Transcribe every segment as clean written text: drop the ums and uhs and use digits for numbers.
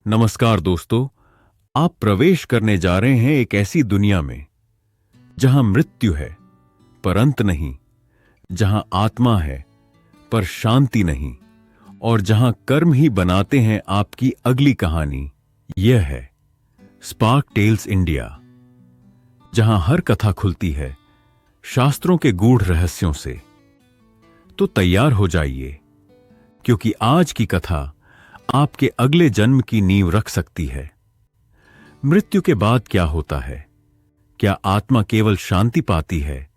नमस्कार दोस्तों। आप प्रवेश करने जा रहे हैं एक ऐसी दुनिया में जहां मृत्यु है पर अंत नहीं, जहां आत्मा है पर शांति नहीं, और जहां कर्म ही बनाते हैं आपकी अगली कहानी। यह है स्पार्क टेल्स इंडिया, जहां हर कथा खुलती है शास्त्रों के गूढ़ रहस्यों से। तो तैयार हो जाइए, क्योंकि आज की कथा आपके अगले जन्म की नींव रख सकती है। मृत्यु के बाद क्या होता है? क्या आत्मा केवल शांति पाती है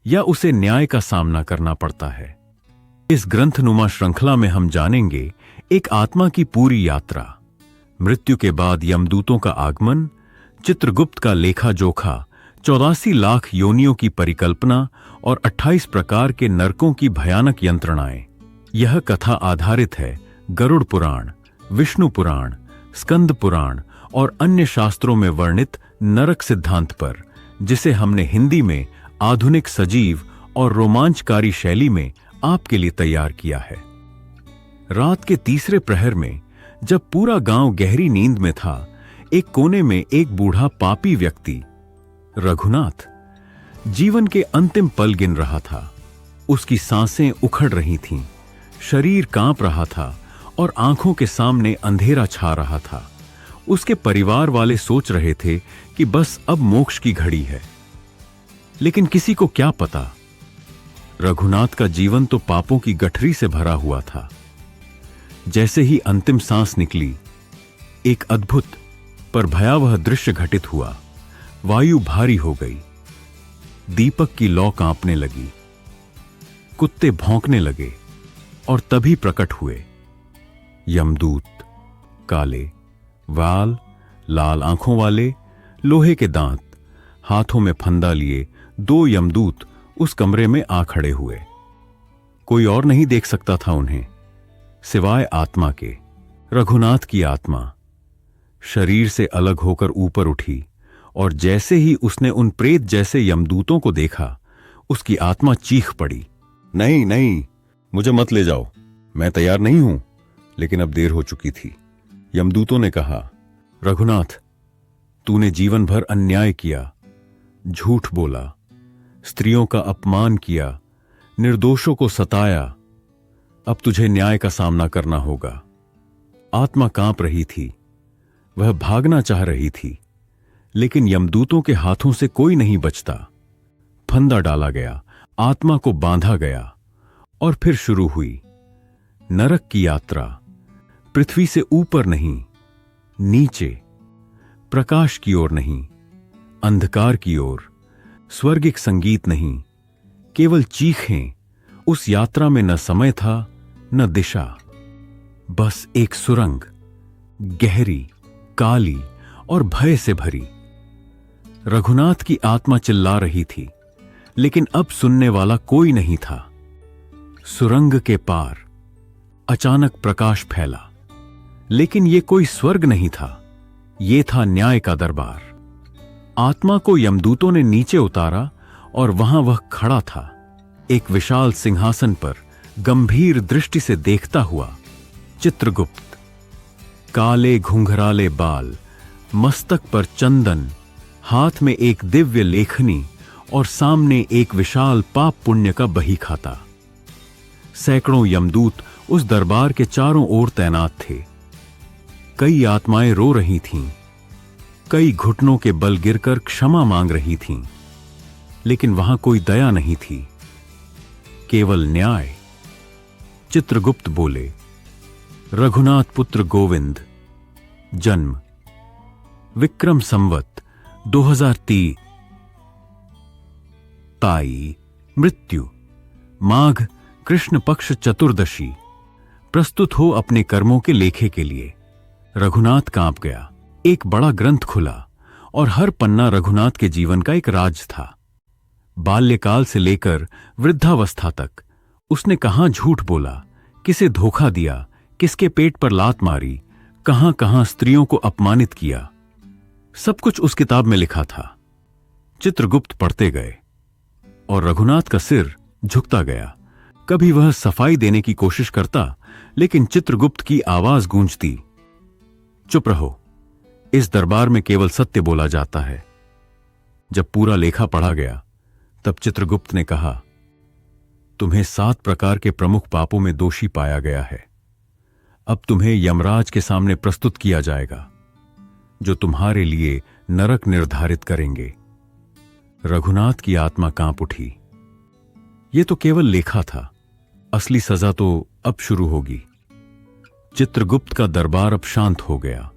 या उसे न्याय का सामना करना पड़ता है? इस ग्रंथनुमा श्रृंखला में हम जानेंगे एक आत्मा की पूरी यात्रा, मृत्यु के बाद यमदूतों का आगमन, चित्रगुप्त का लेखा जोखा, 84 लाख योनियों की परिकल्पना और 28 प्रकार के नरकों की भयानक यंत्रणाएं। यह कथा आधारित है गरुड़ पुराण, विष्णु पुराण, स्कंद पुराण और अन्य शास्त्रों में वर्णित नरक सिद्धांत पर, जिसे हमने हिंदी में आधुनिक, सजीव और रोमांचकारी शैली में आपके लिए तैयार किया है। रात के तीसरे प्रहर में, जब पूरा गांव गहरी नींद में था, एक कोने में एक बूढ़ा पापी व्यक्ति, रघुनाथ, जीवन के अंतिम पल गिन रहा था। उसकी सांसें उखड़ रही थीं, शरीर कांप रहा था और आंखों के सामने अंधेरा छा रहा था। उसके परिवार वाले सोच रहे थे कि बस अब मोक्ष की घड़ी है, लेकिन किसी को क्या पता, रघुनाथ का जीवन तो पापों की गठरी से भरा हुआ था। जैसे ही अंतिम सांस निकली, एक अद्भुत पर भयावह दृश्य घटित हुआ। वायु भारी हो गई, दीपक की लौ कांपने लगी, कुत्ते भौंकने लगे और तभी प्रकट हुए यमदूत, काले वाल, लाल आंखों वाले, लोहे के दांत, हाथों में फंदा लिए 2 यमदूत उस कमरे में आ खड़े हुए। कोई और नहीं देख सकता था उन्हें सिवाय आत्मा के। रघुनाथ की आत्मा शरीर से अलग होकर ऊपर उठी, और जैसे ही उसने उन प्रेत जैसे यमदूतों को देखा, उसकी आत्मा चीख पड़ी, नहीं नहीं, मुझे मत ले जाओ, मैं तैयार नहीं हूं। लेकिन अब देर हो चुकी थी। यमदूतों ने कहा, रघुनाथ, तूने जीवन भर अन्याय किया, झूठ बोला, स्त्रियों का अपमान किया, निर्दोषों को सताया। अब तुझे न्याय का सामना करना होगा। आत्मा कांप रही थी, वह भागना चाह रही थी, लेकिन यमदूतों के हाथों से कोई नहीं बचता। फंदा डाला गया, आत्मा को बांधा गया, और फिर शुरू हुई नरक की यात्रा। पृथ्वी से ऊपर नहीं, नीचे, प्रकाश की ओर नहीं, अंधकार की ओर, स्वर्गिक संगीत नहीं, केवल चीखें। उस यात्रा में न समय था न दिशा, बस एक सुरंग, गहरी, काली और भय से भरी। रघुनाथ की आत्मा चिल्ला रही थी, लेकिन अब सुनने वाला कोई नहीं था। सुरंग के पार अचानक प्रकाश फैला, लेकिन यह कोई स्वर्ग नहीं था, यह था न्याय का दरबार। आत्मा को यमदूतों ने नीचे उतारा, और वहां वह खड़ा था, एक विशाल सिंहासन पर, गंभीर दृष्टि से देखता हुआ, चित्रगुप्त। काले घुंघराले बाल, मस्तक पर चंदन, हाथ में एक दिव्य लेखनी और सामने एक विशाल पाप पुण्य का बही खाता। सैकड़ों यमदूत उस दरबार के चारों ओर तैनात थे। कई आत्माएं रो रही थीं, कई घुटनों के बल गिरकर क्षमा मांग रही थीं, लेकिन वहां कोई दया नहीं थी, केवल न्याय। चित्रगुप्त बोले, रघुनाथ पुत्र गोविंद, जन्म विक्रम संवत 2003, ताई मृत्यु माघ कृष्ण पक्ष चतुर्दशी। प्रस्तुत हो अपने कर्मों के लेखे के लिए। रघुनाथ कांप गया। एक बड़ा ग्रंथ खुला, और हर पन्ना रघुनाथ के जीवन का एक राज था। बाल्यकाल से लेकर वृद्धावस्था तक उसने कहां झूठ बोला, किसे धोखा दिया, किसके पेट पर लात मारी, कहां कहां स्त्रियों को अपमानित किया। सब कुछ उस किताब में लिखा था। चित्रगुप्त पढ़ते गए, और रघुनाथ का सिर झुकता गया। कभी वह सफाई देने की कोशिश करता, लेकिन चित्रगुप्त की आवाज गूंजती, चुप रहो, इस दरबार में केवल सत्य बोला जाता है। जब पूरा लेखा पढ़ा गया तब चित्रगुप्त ने कहा, तुम्हें 7 प्रकार के प्रमुख पापों में दोषी पाया गया है। अब तुम्हें यमराज के सामने प्रस्तुत किया जाएगा, जो तुम्हारे लिए नरक निर्धारित करेंगे। रघुनाथ की आत्मा कांप उठी। यह तो केवल लेखा था, असली सजा तो अब शुरू होगी। चित्रगुप्त का दरबार अब शांत हो गया।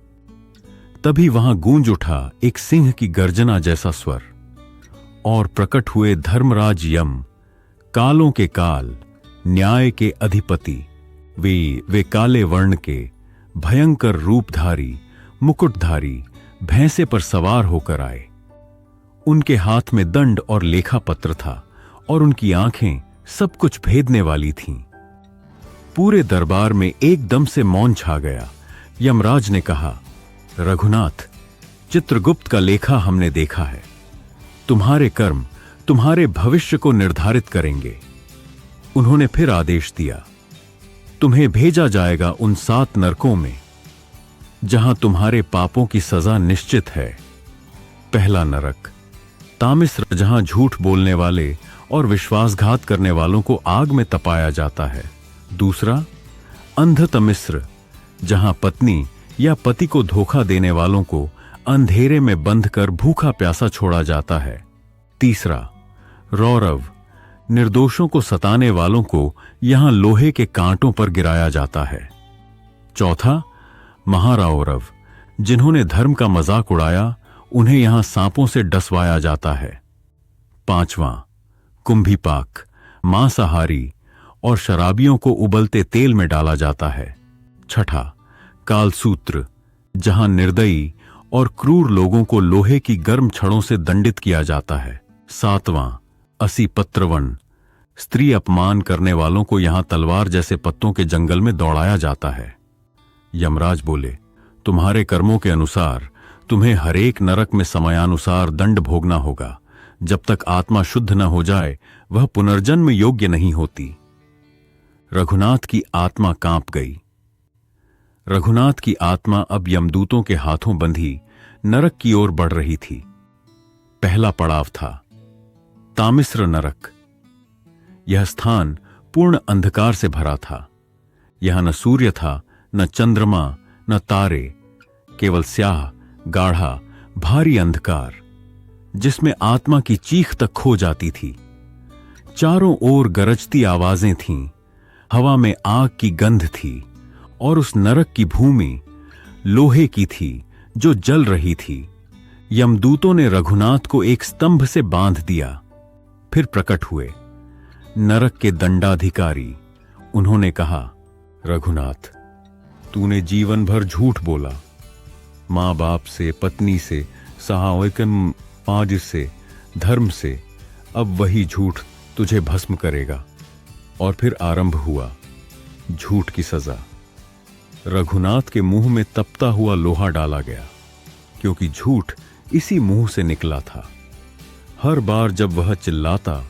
तभी वहां गूंज उठा एक सिंह की गर्जना जैसा स्वर, और प्रकट हुए धर्मराज यम, कालों के काल, न्याय के अधिपति। वे काले वर्ण के, भयंकर रूपधारी, मुकुटधारी भैंसे पर सवार होकर आए। उनके हाथ में दंड और लेखा पत्र था, और उनकी आंखें सब कुछ भेदने वाली थीं। पूरे दरबार में एकदम से मौन छा गया। यमराज ने कहा, रघुनाथ, चित्रगुप्त का लेखा हमने देखा है। तुम्हारे कर्म तुम्हारे भविष्य को निर्धारित करेंगे। उन्होंने फिर आदेश दिया, तुम्हें भेजा जाएगा उन 7 नरकों में, जहां तुम्हारे पापों की सजा निश्चित है। पहला नरक तामिस्र, जहां झूठ बोलने वाले और विश्वासघात करने वालों को आग में तपाया जाता है। दूसरा अंधतमिस्र, जहां पत्नी या पति को धोखा देने वालों को अंधेरे में बंध कर भूखा प्यासा छोड़ा जाता है। तीसरा रौरव, निर्दोषों को सताने वालों को यहां लोहे के कांटों पर गिराया जाता है। चौथा महारौरव, जिन्होंने धर्म का मजाक उड़ाया, उन्हें यहां सांपों से डसवाया जाता है। पांचवां कुंभीपाक, मांसाहारी और शराबियों को उबलते तेल में डाला जाता है। छठा कालसूत्र, जहां निर्दयी और क्रूर लोगों को लोहे की गर्म छड़ों से दंडित किया जाता है। सातवां असीपत्रवन, स्त्री अपमान करने वालों को यहां तलवार जैसे पत्तों के जंगल में दौड़ाया जाता है। यमराज बोले, तुम्हारे कर्मों के अनुसार तुम्हें हरेक नरक में समयानुसार दंड भोगना होगा। जब तक आत्मा शुद्ध न हो जाए, वह पुनर्जन्म योग्य नहीं होती। रघुनाथ की आत्मा कांप गई। रघुनाथ की आत्मा अब यमदूतों के हाथों बंधी नरक की ओर बढ़ रही थी। पहला पड़ाव था तामिस्र नरक। यह स्थान पूर्ण अंधकार से भरा था। यहां न सूर्य था, न चंद्रमा, न तारे, केवल स्याह, गाढ़ा, भारी अंधकार, जिसमें आत्मा की चीख तक खो जाती थी। चारों ओर गरजती आवाजें थीं, हवा में आग की गंध थी, और उस नरक की भूमि लोहे की थी जो जल रही थी। यमदूतों ने रघुनाथ को एक स्तंभ से बांध दिया। फिर प्रकट हुए नरक के दंडाधिकारी। उन्होंने कहा, रघुनाथ, तूने जीवन भर झूठ बोला। मां बाप से, पत्नी से, सहायकन पाज से, धर्म से। अब वही झूठ तुझे भस्म करेगा। और फिर आरंभ हुआ झूठ की सजा। रघुनाथ के मुंह में तपता हुआ लोहा डाला गया, क्योंकि झूठ इसी मुंह से निकला था। हर बार जब वह चिल्लाता,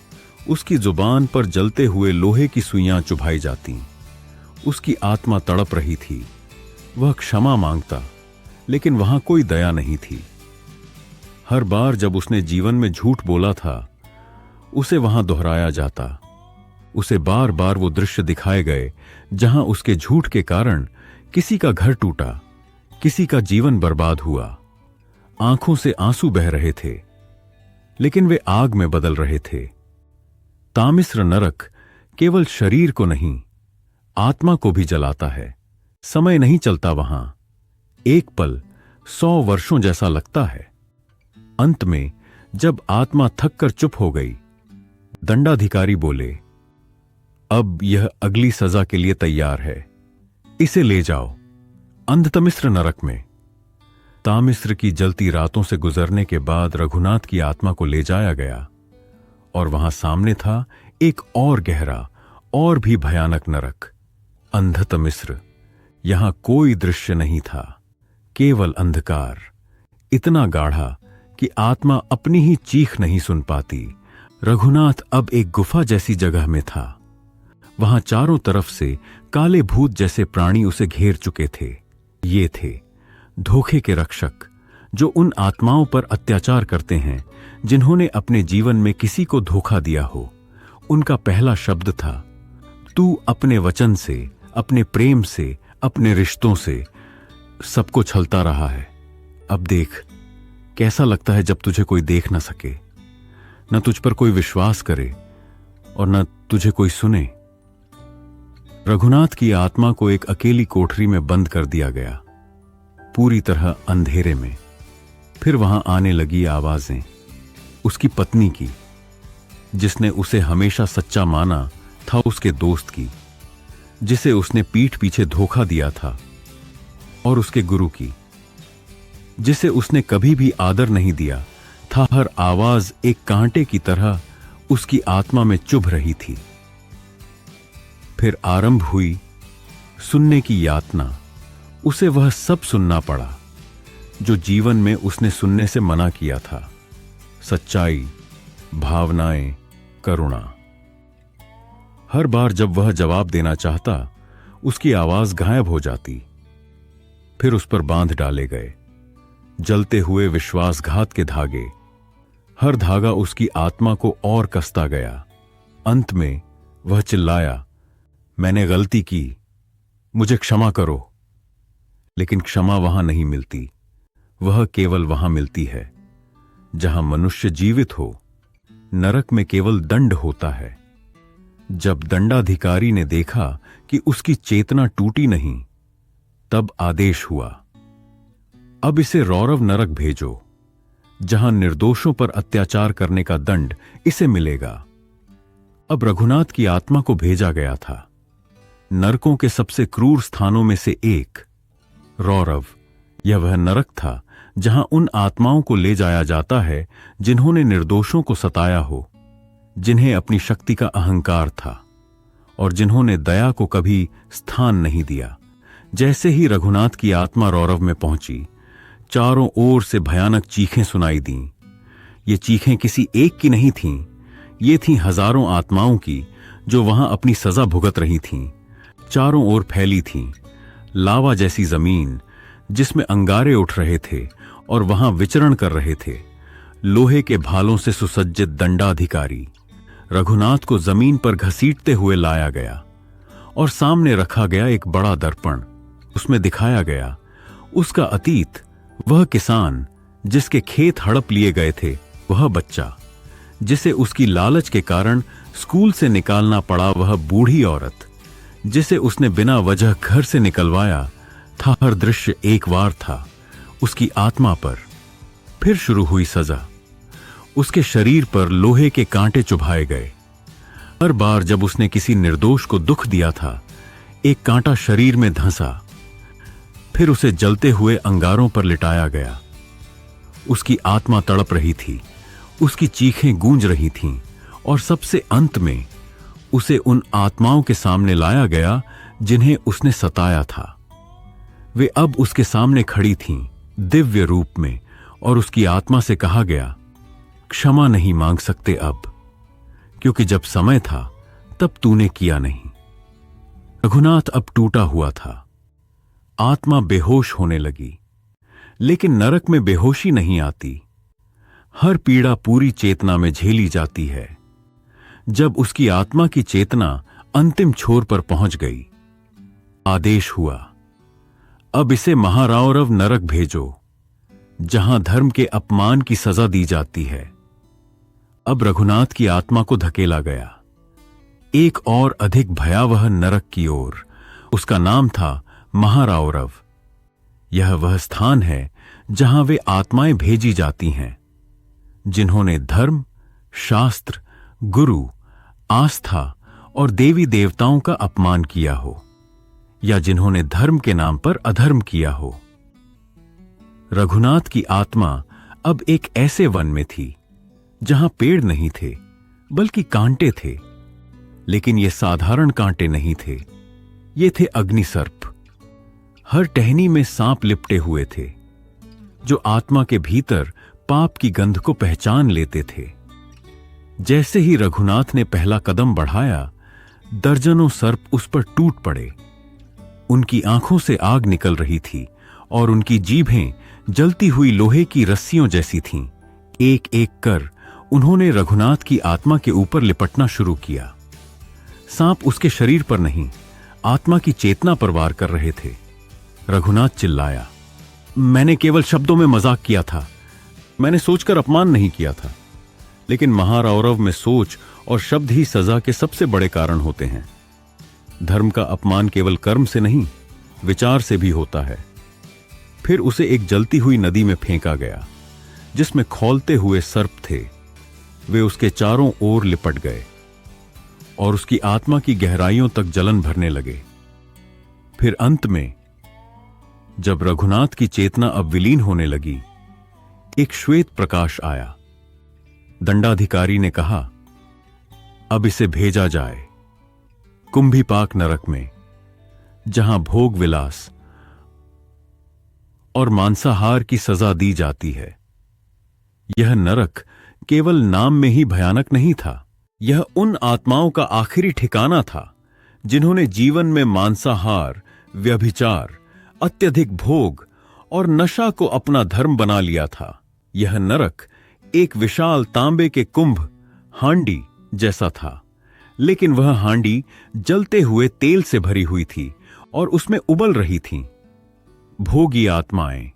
उसकी जुबान पर जलते हुए लोहे की सुइयां चुभाई जाती। उसकी आत्मा तड़प रही थी। वह क्षमा मांगता, लेकिन वहां कोई दया नहीं थी। हर बार जब उसने जीवन में झूठ बोला था, उसे वहां दोहराया जाता। उसे बार बार वो दृश्य दिखाए गए जहां उसके झूठ के कारण किसी का घर टूटा, किसी का जीवन बर्बाद हुआ। आंखों से आंसू बह रहे थे, लेकिन वे आग में बदल रहे थे। तामिस्र नरक केवल शरीर को नहीं, आत्मा को भी जलाता है। समय नहीं चलता वहां। एक पल 100 वर्षों जैसा लगता है। अंत में जब आत्मा थक कर चुप हो गई, दंडाधिकारी बोले, अब यह अगली सजा के लिए तैयार है। इसे ले जाओ अंधतमिस्र नरक में। तामिस्र की जलती रातों से गुजरने के बाद रघुनाथ की आत्मा को ले जाया गया, और वहां सामने था एक और गहरा और भी भयानक नरक, अंधतमिस्र। यहां कोई दृश्य नहीं था, केवल अंधकार, इतना गाढ़ा कि आत्मा अपनी ही चीख नहीं सुन पाती। रघुनाथ अब एक गुफा जैसी जगह में था। वहां चारों तरफ से काले भूत जैसे प्राणी उसे घेर चुके थे। ये थे धोखे के रक्षक, जो उन आत्माओं पर अत्याचार करते हैं जिन्होंने अपने जीवन में किसी को धोखा दिया हो, उनका पहला शब्द था, तू अपने वचन से, अपने प्रेम से, अपने रिश्तों से सबको छलता रहा है। अब देख, कैसा लगता है जब तुझे कोई देख ना सके, न तुझ पर कोई विश्वास करे और न तुझे कोई सुने। रघुनाथ की आत्मा को एक अकेली कोठरी में बंद कर दिया गया, पूरी तरह अंधेरे में। फिर वहां आने लगी आवाजें उसकी पत्नी की, जिसने उसे हमेशा सच्चा माना था, उसके दोस्त की, जिसे उसने पीठ पीछे धोखा दिया था, और उसके गुरु की, जिसे उसने कभी भी आदर नहीं दिया था। हर आवाज एक कांटे की तरह उसकी आत्मा में चुभ रही थी। फिर आरंभ हुई सुनने की यातना। उसे वह सब सुनना पड़ा जो जीवन में उसने सुनने से मना किया था। सच्चाई, भावनाएं, करुणा। हर बार जब वह जवाब देना चाहता, उसकी आवाज गायब हो जाती। फिर उस पर बांध डाले गए जलते हुए विश्वासघात के धागे। हर धागा उसकी आत्मा को और कसता गया। अंत में वह चिल्लाया, मैंने गलती की, मुझे क्षमा करो। लेकिन क्षमा वहां नहीं मिलती। वह केवल वहां मिलती है जहां मनुष्य जीवित हो। नरक में केवल दंड होता है। जब दंडाधिकारी ने देखा कि उसकी चेतना टूटी नहीं, तब आदेश हुआ, अब इसे रौरव नरक भेजो, जहां निर्दोषों पर अत्याचार करने का दंड इसे मिलेगा। अब रघुनाथ की आत्मा को भेजा गया था नरकों के सबसे क्रूर स्थानों में से एक, रौरव। यह वह नरक था जहां उन आत्माओं को ले जाया जाता है जिन्होंने निर्दोषों को सताया हो, जिन्हें अपनी शक्ति का अहंकार था और जिन्होंने दया को कभी स्थान नहीं दिया। जैसे ही रघुनाथ की आत्मा रौरव में पहुंची, चारों ओर से भयानक चीखें सुनाई दीं। ये चीखें किसी एक की नहीं थीं, ये थीं हजारों आत्माओं की जो वहां अपनी सजा भुगत रही थीं। चारों ओर फैली थीं लावा जैसी जमीन, जिसमें अंगारे उठ रहे थे और वहां विचरण कर रहे थे लोहे के भालों से सुसज्जित दंडाधिकारी। रघुनाथ को जमीन पर घसीटते हुए लाया गया और सामने रखा गया एक बड़ा दर्पण। उसमें दिखाया गया उसका अतीत, वह किसान जिसके खेत हड़प लिए गए थे, वह बच्चा जिसे उसकी लालच के कारण स्कूल से निकालना पड़ा, वह बूढ़ी औरत जिसे उसने बिना वजह घर से निकलवाया था। हर दृश्य एक बार था उसकी आत्मा पर। फिर शुरू हुई सजा। उसके शरीर पर लोहे के कांटे चुभाए गए। हर बार जब उसने किसी निर्दोष को दुख दिया था, एक कांटा शरीर में धंसा। फिर उसे जलते हुए अंगारों पर लिटाया गया। उसकी आत्मा तड़प रही थी, उसकी चीखें गूंज रही थीं, और सबसे अंत में उसे उन आत्माओं के सामने लाया गया जिन्हें उसने सताया था। वे अब उसके सामने खड़ी थीं दिव्य रूप में, और उसकी आत्मा से कहा गया, क्षमा नहीं मांग सकते अब, क्योंकि जब समय था तब तूने किया नहीं। रघुनाथ अब टूटा हुआ था। आत्मा बेहोश होने लगी। लेकिन नरक में बेहोशी नहीं आती। हर पीड़ा पूरी चेतना में झेली जाती है। जब उसकी आत्मा की चेतना अंतिम छोर पर पहुंच गई, आदेश हुआ, अब इसे महारौरव नरक भेजो, जहां धर्म के अपमान की सजा दी जाती है। अब रघुनाथ की आत्मा को धकेला गया एक और अधिक भयावह नरक की ओर। उसका नाम था महारौरव। यह वह स्थान है जहां वे आत्माएं भेजी जाती हैं जिन्होंने धर्म, शास्त्र, गुरु, आस्था और देवी देवताओं का अपमान किया हो, या जिन्होंने धर्म के नाम पर अधर्म किया हो। रघुनाथ की आत्मा अब एक ऐसे वन में थी जहां पेड़ नहीं थे, बल्कि कांटे थे। लेकिन ये साधारण कांटे नहीं थे, ये थे अग्निसर्प। हर टहनी में सांप लिपटे हुए थे, जो आत्मा के भीतर पाप की गंध को पहचान लेते थे। जैसे ही रघुनाथ ने पहला कदम बढ़ाया, दर्जनों सर्प उस पर टूट पड़े। उनकी आंखों से आग निकल रही थी और उनकी जीभें जलती हुई लोहे की रस्सियों जैसी थीं। एक एक कर उन्होंने रघुनाथ की आत्मा के ऊपर लिपटना शुरू किया। सांप उसके शरीर पर नहीं, आत्मा की चेतना पर वार कर रहे थे। रघुनाथ चिल्लाया, मैंने केवल शब्दों में मजाक किया था, मैंने सोचकर अपमान नहीं किया था। लेकिन महारौरव में सोच और शब्द ही सजा के सबसे बड़े कारण होते हैं। धर्म का अपमान केवल कर्म से नहीं, विचार से भी होता है। फिर उसे एक जलती हुई नदी में फेंका गया, जिसमें खौलते हुए सर्प थे। वे उसके चारों ओर लिपट गए और उसकी आत्मा की गहराइयों तक जलन भरने लगे। फिर अंत में जब रघुनाथ की चेतना अब विलीन होने लगी, एक श्वेत प्रकाश आया। दंडाधिकारी ने कहा, अब इसे भेजा जाए कुंभीपाक नरक में, जहां भोग विलास और मांसाहार की सजा दी जाती है। यह नरक केवल नाम में ही भयानक नहीं था, यह उन आत्माओं का आखिरी ठिकाना था जिन्होंने जीवन में मांसाहार, व्यभिचार, अत्यधिक भोग और नशा को अपना धर्म बना लिया था। यह नरक एक विशाल तांबे के कुंभ, हांडी जैसा था, लेकिन वह हांडी जलते हुए तेल से भरी हुई थी और उसमें उबल रही थीं भोगी आत्माएं।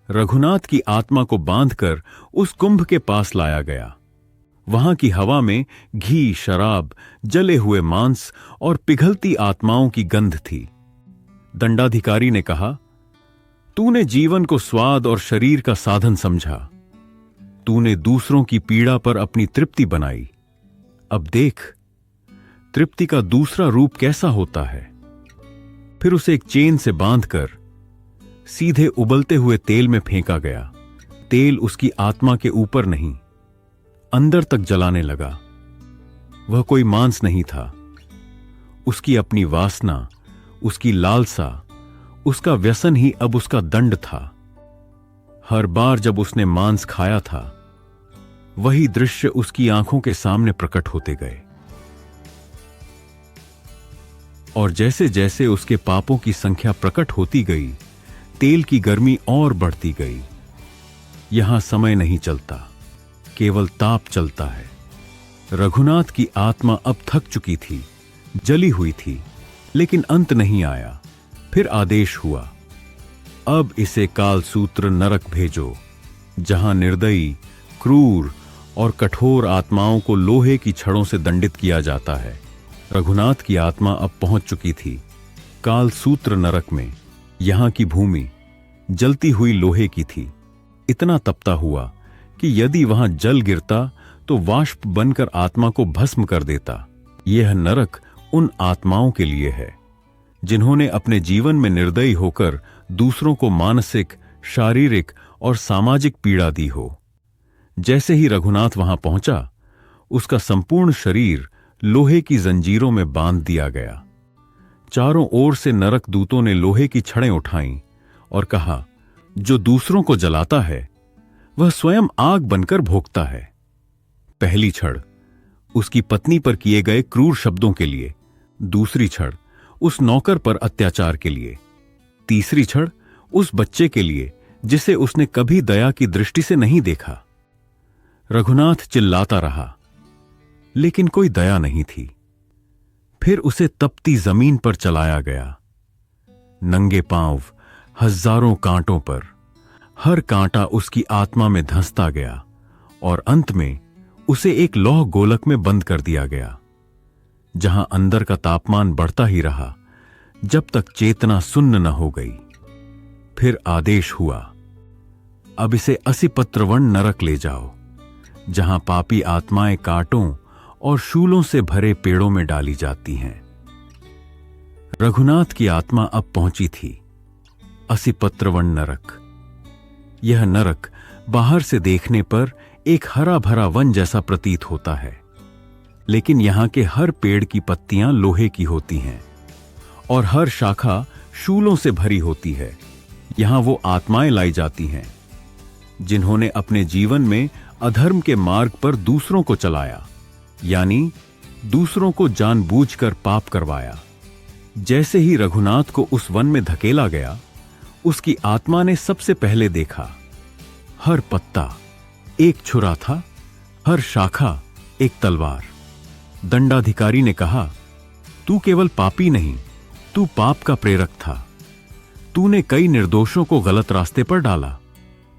रघुनाथ की आत्मा को बांधकर उस कुंभ के पास लाया गया। वहां की हवा में घी, शराब, जले हुए मांस और पिघलती आत्माओं की गंध थी। दंडाधिकारी ने कहा, तूने जीवन को स्वाद और शरीर का साधन समझा, तूने दूसरों की पीड़ा पर अपनी तृप्ति बनाई। अब देख, तृप्ति का दूसरा रूप कैसा होता है। फिर उसे एक चेन से बांधकर सीधे उबलते हुए तेल में फेंका गया। तेल उसकी आत्मा के ऊपर नहीं, अंदर तक जलाने लगा। वह कोई मांस नहीं था, उसकी अपनी वासना, उसकी लालसा, उसका व्यसन ही अब उसका दंड था। हर बार जब उसने मांस खाया था, वही दृश्य उसकी आंखों के सामने प्रकट होते गए। और जैसे जैसे उसके पापों की संख्या प्रकट होती गई, तेल की गर्मी और बढ़ती गई। यहां समय नहीं चलता, केवल ताप चलता है। रघुनाथ की आत्मा अब थक चुकी थी, जली हुई थी, लेकिन अंत नहीं आया। फिर आदेश हुआ, अब इसे कालसूत्र नरक भेजो, जहां निर्दयी, क्रूर और कठोर आत्माओं को लोहे की छड़ों से दंडित किया जाता है। रघुनाथ की आत्मा अब पहुंच चुकी थी कालसूत्र नरक में। यहां की भूमि जलती हुई लोहे की थी, इतना तपता हुआ कि यदि वहां जल गिरता तो वाष्प बनकर आत्मा को भस्म कर देता। यह नरक उन आत्माओं के लिए है जिन्होंने अपने जीवन में निर्दयी होकर दूसरों को मानसिक, शारीरिक और सामाजिक पीड़ा दी हो। जैसे ही रघुनाथ वहां पहुंचा, उसका संपूर्ण शरीर लोहे की जंजीरों में बांध दिया गया। चारों ओर से नरक दूतों ने लोहे की छड़ें उठाईं और कहा, जो दूसरों को जलाता है वह स्वयं आग बनकर भोगता है। पहली छड़ उसकी पत्नी पर किए गए क्रूर शब्दों के लिए, दूसरी छड़ उस नौकर पर अत्याचार के लिए, तीसरी छड़ उस बच्चे के लिए जिसे उसने कभी दया की दृष्टि से नहीं देखा। रघुनाथ चिल्लाता रहा, लेकिन कोई दया नहीं थी। फिर उसे तपती जमीन पर चलाया गया, नंगे पांव, हजारों कांटों पर। हर कांटा उसकी आत्मा में धंसता गया और अंत में उसे एक लौह गोलक में बंद कर दिया गया, जहां अंदर का तापमान बढ़ता ही रहा जब तक चेतना सुन्न न हो गई। फिर आदेश हुआ, अब इसे असिपत्रवण नरक ले जाओ, जहां पापी आत्माएं कांटों और शूलों से भरे पेड़ों में डाली जाती हैं। रघुनाथ की आत्मा अब पहुंची थी असिपत्रवण नरक। यह नरक बाहर से देखने पर एक हरा भरा वन जैसा प्रतीत होता है, लेकिन यहां के हर पेड़ की पत्तियां लोहे की होती हैं और हर शाखा शूलों से भरी होती है। यहां वो आत्माएं लाई जाती हैं जिन्होंने अपने जीवन में अधर्म के मार्ग पर दूसरों को चलाया, यानी दूसरों को जानबूझकर पाप करवाया। जैसे ही रघुनाथ को उस वन में धकेला गया, उसकी आत्मा ने सबसे पहले देखा। हर पत्ता एक छुरा था, हर शाखा एक तलवार। दंडाधिकारी ने कहा, तू केवल पापी नहीं, तू पाप का प्रेरक था। तूने कई निर्दोषों को गलत रास्ते पर डाला।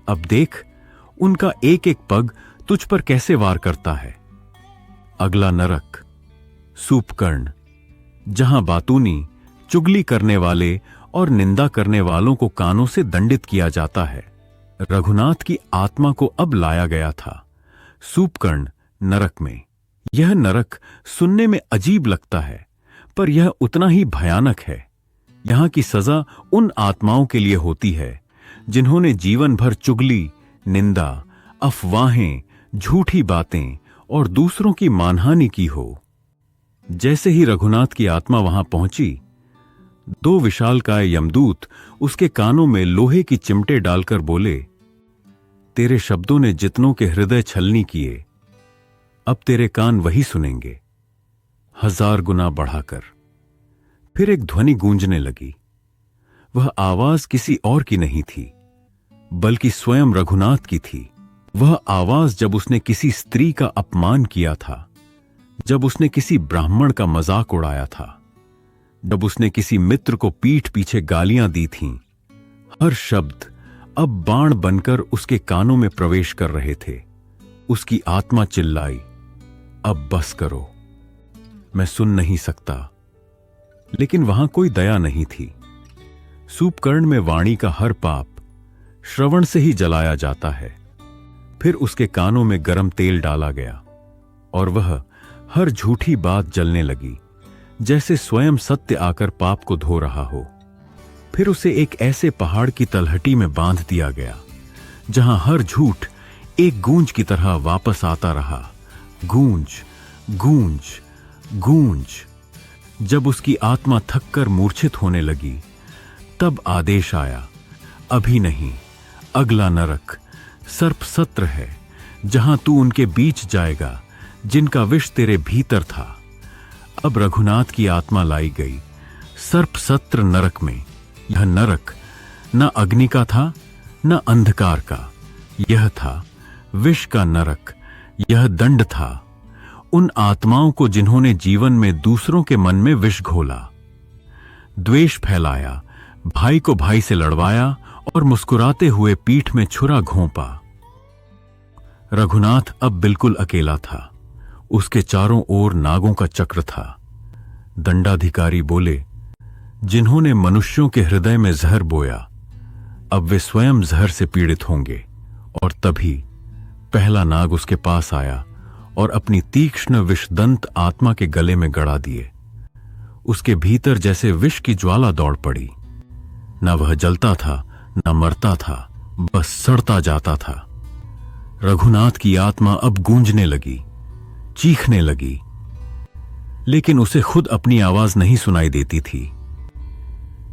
अब देख, उनका एक एक पग तुझ पर कैसे वार करता है। अगला नरक सूपकर्ण, जहां बातूनी, चुगली करने वाले और निंदा करने वालों को कानों से दंडित किया जाता है। रघुनाथ की आत्मा को अब लाया गया था सूपकर्ण नरक में। यह नरक सुनने में अजीब लगता है, पर यह उतना ही भयानक है। यहां की सजा उन आत्माओं के लिए होती है जिन्होंने जीवन भर चुगली, निंदा, अफवाहें, झूठी बातें और दूसरों की मानहानि की हो। जैसे ही रघुनाथ की आत्मा वहां पहुंची, दो विशालकाय यमदूत उसके कानों में लोहे की चिमटे डालकर बोले, तेरे शब्दों ने जितनों के हृदय छलनी किए, अब तेरे कान वही सुनेंगे, 1000 गुना बढ़ाकर। फिर एक ध्वनि गूंजने लगी। वह आवाज किसी और की नहीं थी, बल्कि स्वयं रघुनाथ की थी। वह आवाज जब उसने किसी स्त्री का अपमान किया था, जब उसने किसी ब्राह्मण का मजाक उड़ाया था, जब उसने किसी मित्र को पीठ पीछे गालियां दी थीं। हर शब्द अब बाण बनकर उसके कानों में प्रवेश कर रहे थे। उसकी आत्मा चिल्लाई, अब बस करो, मैं सुन नहीं सकता। लेकिन वहां कोई दया नहीं थी। सूपकर्ण में वाणी का हर पाप श्रवण से ही जलाया जाता है। फिर उसके कानों में गरम तेल डाला गया और वह हर झूठी बात जलने लगी, जैसे स्वयं सत्य आकर पाप को धो रहा हो। फिर उसे एक ऐसे पहाड़ की तलहटी में बांध दिया गया जहां हर झूठ एक गूंज की तरह वापस आता रहा। गूंज, गूंज, गूंज। जब उसकी आत्मा थककर मूर्छित होने लगी, तब आदेश आया, अभी नहीं, अगला नरक सर्प सत्र है, जहां तू उनके बीच जाएगा जिनका विष तेरे भीतर था। अब रघुनाथ की आत्मा लाई गई सर्प सत्र नरक में। यह नरक न अग्नि का था, न अंधकार का। यह था विष का नरक। यह दंड था उन आत्माओं को जिन्होंने जीवन में दूसरों के मन में विष घोला, द्वेष फैलाया, भाई को भाई से लड़वाया और मुस्कुराते हुए पीठ में छुरा घोंपा। रघुनाथ अब बिल्कुल अकेला था। उसके चारों ओर नागों का चक्र था। दंडाधिकारी बोले, जिन्होंने मनुष्यों के हृदय में जहर बोया, अब वे स्वयं जहर से पीड़ित होंगे। और तभी पहला नाग उसके पास आया और अपनी तीक्ष्ण विषदंत आत्मा के गले में गड़ा दिए। उसके भीतर जैसे विष की ज्वाला दौड़ पड़ी। न वह जलता था, न मरता था, बस सड़ता जाता था। रघुनाथ की आत्मा अब गूंजने लगी, चीखने लगी, लेकिन उसे खुद अपनी आवाज नहीं सुनाई देती थी।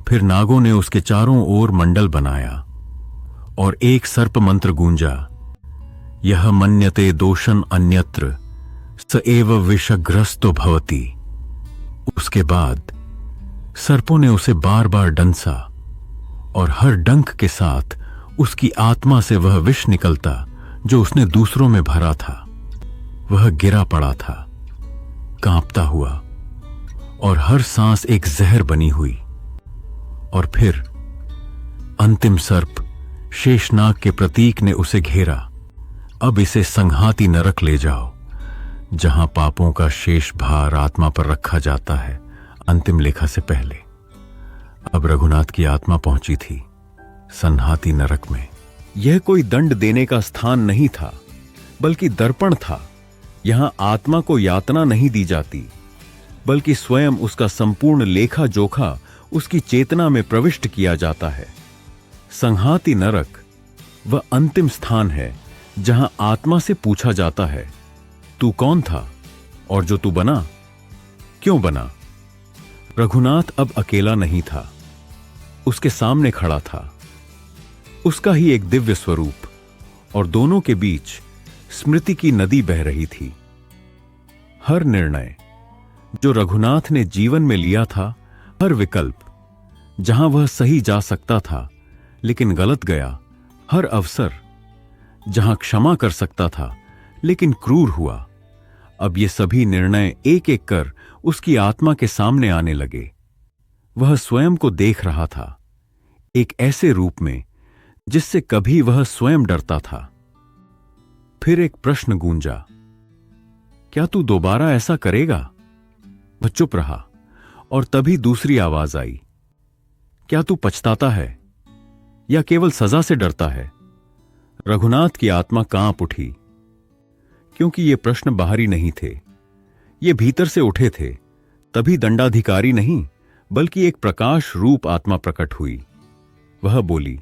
फिर नागों ने उसके चारों ओर मंडल बनाया और एक सर्प मंत्र गूंजा, यह मन्यते दोषं अन्यत्र स एव विषग्रस्तो भवति। उसके बाद सर्पों ने उसे बार बार डंसा और हर डंक के साथ उसकी आत्मा से वह विष निकलता जो उसने दूसरों में भरा था। वह गिरा पड़ा था, कांपता हुआ, और हर सांस एक जहर बनी हुई। और फिर अंतिम सर्प शेषनाग के प्रतीक ने उसे घेरा। अब इसे संघाती नरक ले जाओ, जहां पापों का शेष भार आत्मा पर रखा जाता है अंतिम लेखा से पहले। अब रघुनाथ की आत्मा पहुंची थी संघाती नरक में। यह कोई दंड देने का स्थान नहीं था, बल्कि दर्पण था। यहां आत्मा को यातना नहीं दी जाती, बल्कि स्वयं उसका संपूर्ण लेखा जोखा उसकी चेतना में प्रविष्ट किया जाता है। संघाती नरक वह अंतिम स्थान है जहां आत्मा से पूछा जाता है, तू कौन था और जो तू बना, क्यों बना? रघुनाथ अब अकेला नहीं था, उसके सामने खड़ा था उसका ही एक दिव्य स्वरूप, और दोनों के बीच स्मृति की नदी बह रही थी। हर निर्णय जो रघुनाथ ने जीवन में लिया था, हर विकल्प जहां वह सही जा सकता था, लेकिन गलत गया। हर अवसर जहां क्षमा कर सकता था लेकिन क्रूर हुआ। अब ये सभी निर्णय एक एक कर उसकी आत्मा के सामने आने लगे। वह स्वयं को देख रहा था, एक ऐसे रूप में जिससे कभी वह स्वयं डरता था। फिर एक प्रश्न गूंजा, क्या तू दोबारा ऐसा करेगा? वह चुप रहा और तभी दूसरी आवाज आई, क्या तू पछताता है या केवल सजा से डरता है? रघुनाथ की आत्मा कांप उठी, क्योंकि ये प्रश्न बाहरी नहीं थे, ये भीतर से उठे थे। तभी दंडाधिकारी नहीं बल्कि एक प्रकाश रूप आत्मा प्रकट हुई। वह बोली,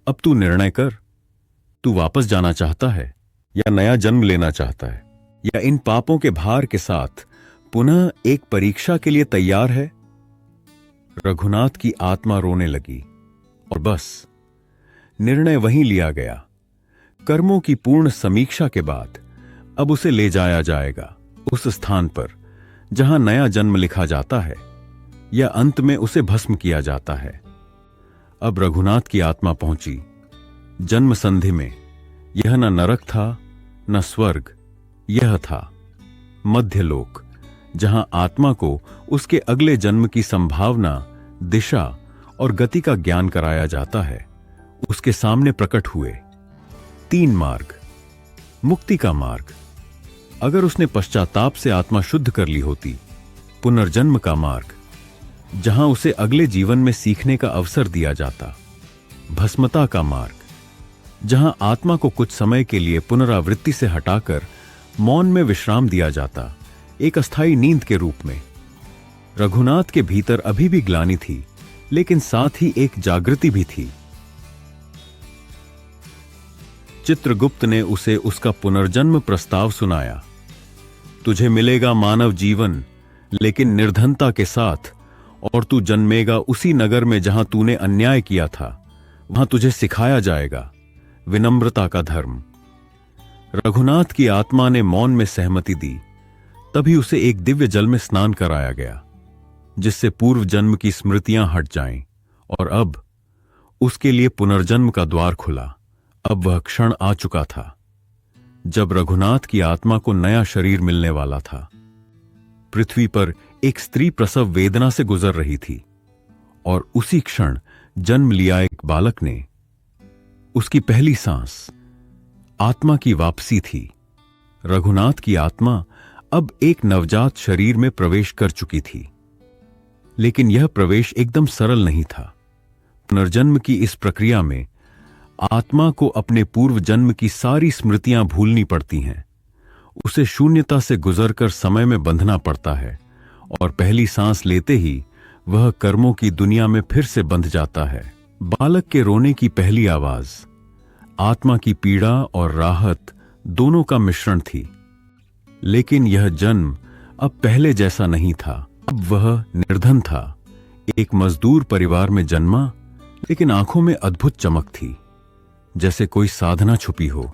अब तू निर्णय कर। तू वापस जाना चाहता है या नया जन्म लेना चाहता है, या इन पापों के भार के साथ पुनः एक परीक्षा के लिए तैयार है? रघुनाथ की आत्मा रोने लगी और बस निर्णय वहीं लिया गया। कर्मों की पूर्ण समीक्षा के बाद अब उसे ले जाया जाएगा उस स्थान पर जहां नया जन्म लिखा जाता है, या अंत में उसे भस्म किया जाता है। अब रघुनाथ की आत्मा पहुंची जन्म संधि में। यह न नरक था न स्वर्ग, यह था मध्यलोक, जहां आत्मा को उसके अगले जन्म की संभावना, दिशा और गति का ज्ञान कराया जाता है। उसके सामने प्रकट हुए 3 मार्ग। मुक्ति का मार्ग, अगर उसने पश्चाताप से आत्मा शुद्ध कर ली होती। पुनर्जन्म का मार्ग, जहां उसे अगले जीवन में सीखने का अवसर दिया जाता। भस्मता का मार्ग, जहां आत्मा को कुछ समय के लिए पुनरावृत्ति से हटाकर मौन में विश्राम दिया जाता, एक अस्थायी नींद के रूप में। रघुनाथ के भीतर अभी भी ग्लानि थी, लेकिन साथ ही एक जागृति भी थी। चित्रगुप्त ने उसे उसका पुनर्जन्म प्रस्ताव सुनाया। तुझे मिलेगा मानव जीवन, लेकिन निर्धनता के साथ, और तू जन्मेगा उसी नगर में जहां तूने अन्याय किया था। वहां तुझे सिखाया जाएगा विनम्रता का धर्म। रघुनाथ की आत्मा ने मौन में सहमति दी। तभी उसे एक दिव्य जल में स्नान कराया गया, जिससे पूर्व जन्म की स्मृतियां हट जाएं, और अब उसके लिए पुनर्जन्म का द्वार खुला। अब वह क्षण आ चुका था जब रघुनाथ की आत्मा को नया शरीर मिलने वाला था। पृथ्वी पर एक स्त्री प्रसव वेदना से गुजर रही थी, और उसी क्षण जन्म लिया एक बालक ने। उसकी पहली सांस आत्मा की वापसी थी। रघुनाथ की आत्मा अब एक नवजात शरीर में प्रवेश कर चुकी थी, लेकिन यह प्रवेश एकदम सरल नहीं था। पुनर्जन्म की इस प्रक्रिया में आत्मा को अपने पूर्व जन्म की सारी स्मृतियां भूलनी पड़ती हैं। उसे शून्यता से गुजरकर समय में बंधना पड़ता है, और पहली सांस लेते ही वह कर्मों की दुनिया में फिर से बंध जाता है। बालक के रोने की पहली आवाज आत्मा की पीड़ा और राहत दोनों का मिश्रण थी। लेकिन यह जन्म अब पहले जैसा नहीं था। अब वह निर्धन था, एक मजदूर परिवार में जन्मा, लेकिन आंखों में अद्भुत चमक थी, जैसे कोई साधना छुपी हो।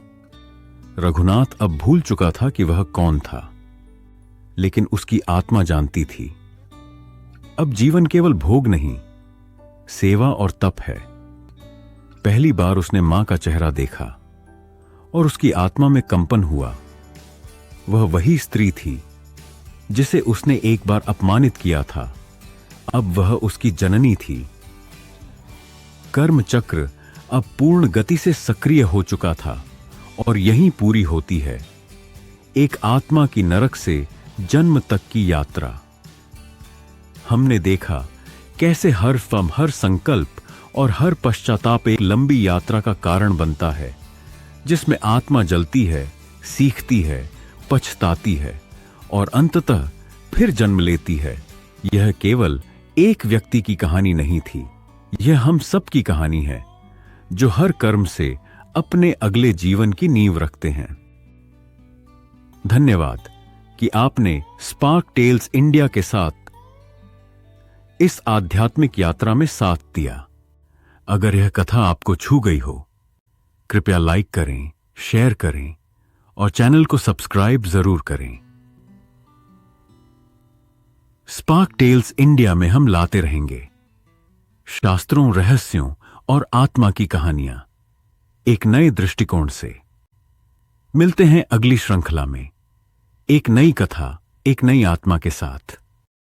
रघुनाथ अब भूल चुका था कि वह कौन था, लेकिन उसकी आत्मा जानती थी। अब जीवन केवल भोग नहीं, सेवा और तप है। पहली बार उसने मां का चेहरा देखा और उसकी आत्मा में कंपन हुआ। वह वही स्त्री थी जिसे उसने एक बार अपमानित किया था। अब वह उसकी जननी थी। कर्म चक्र अब पूर्ण गति से सक्रिय हो चुका था, और यहीं पूरी होती है एक आत्मा की नरक से जन्म तक की यात्रा। हमने देखा कैसे हर फम, हर संकल्प और हर पश्चाताप एक लंबी यात्रा का कारण बनता है, जिसमें आत्मा जलती है, सीखती है, पछताती है और अंततः फिर जन्म लेती है। यह केवल एक व्यक्ति की कहानी नहीं थी, यह हम सब की कहानी है, जो हर कर्म से अपने अगले जीवन की नींव रखते हैं। धन्यवाद कि आपने स्पार्क टेल्स इंडिया के साथ इस आध्यात्मिक यात्रा में साथ दिया। अगर यह कथा आपको छू गई हो, कृपया लाइक करें, शेयर करें और चैनल को सब्सक्राइब जरूर करें। स्पार्क टेल्स इंडिया में हम लाते रहेंगे शास्त्रों, रहस्यों और आत्मा की कहानियां एक नए दृष्टिकोण से। मिलते हैं अगली श्रृंखला में एक नई कथा, एक नई आत्मा के साथ।